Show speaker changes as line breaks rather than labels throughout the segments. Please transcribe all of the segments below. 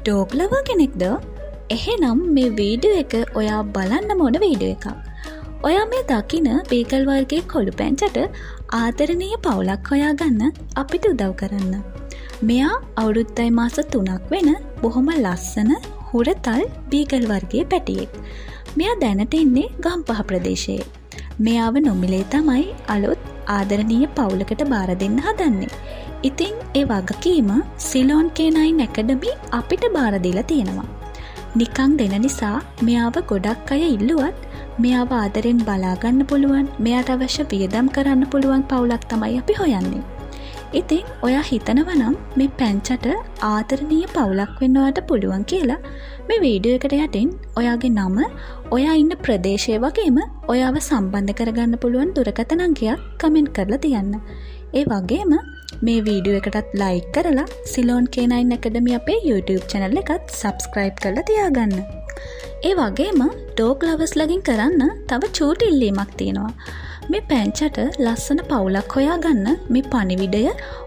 Dog lover කෙනෙක්ද? එහෙනම් මේ වීඩියෝ එක ඔයා බලන්න ඕන වීඩියෝ එකක්. ඔයා මේ දකින බීගල් වර්ගයේ කොළු පැංචට ආදරණීය පවුලක් හොයාගන්න අපිට උදව් කරන්න. මෙයා අවුරුද්දයි මාස 3ක් වෙන බොහොම ලස්සන හුරතල් බීගල් වර්ගයේ පැටියෙක්. මෙයා දැනට ඉන්නේ ගම්පහ ප්‍රදේශයේ. මෙයාව නොමිලේ තමයි අලුත් ආදරණීය පවුලකට බාර දෙන්න හදන්නේ. ඉතින් ඒ වගකීම සිලෝන් K9 ඇකඩමි අපිට බාර දීලා තියෙනවා. නිකන් දෙන නිසා මෙයාව ගොඩක් අය ඉල්ලුවත් මෙයාව ආදරෙන් බලා ගන්න පුළුවන්, මෙයාට අවශ්‍ය වියදම් කරන්න පුළුවන් පවුලක් තමයි අපි හොයන්නේ. ඉතින් ඔයා හිතනවා නම් මේ පැංචට ආදරණීය පවුලක් වෙන්න ඔයාට පුළුවන් කියලා මේ වීඩියෝ එකට යටින් ඔයාගේ නම, ඔයා ඉන්න ප්‍රදේශය වගේම ඔයාව සම්බන්ධ කරගන්න පුළුවන් දුරකථන අංකයක් කමෙන්ට් කරලා තියන්න. ඒ වගේම මේ වීඩියෝ එකටත් ලයික් කරලා සිලෝන් K9 ඇකඩමි අපේ YouTube channel එකත් subscribe කරලා තියාගන්න. ඒ වගේම ඩොග් ලවර්ස් ලගෙන් කරන්න තව චූටි ඉල්ලීමක් තියෙනවා. මේ පැංචට ලස්සන පවුලක් හොයාගන්න මේ පණිවිඩය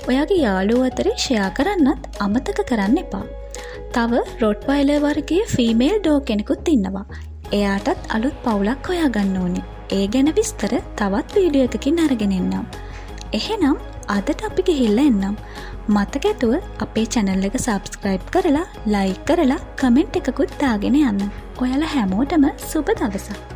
ඔයාගේ යාළුවෝ අතරේ ෂෙයා කරන්නත් අමතක කරන්න එපා. තව රොට්වයිලර් වර්ගයේ ෆීමේල් ඩොග් කෙනෙකුත් ඉන්නවා. එයාටත් අලුත් පවුලක් හොයාගන්න ඕනේ. ඒ ගැන විස්තර තවත් වීඩියෝ එකකින් අරගෙන එන්නම්. එහෙනම් අදට අපි ගිහිල්ලා එන්නම්. මතක ඇතුව අපේ channel එක subscribe කරලා, like කරලා, comment එකකුත් දාගෙන යන්න. ඔයාලා හැමෝටම සුබ දවසක්.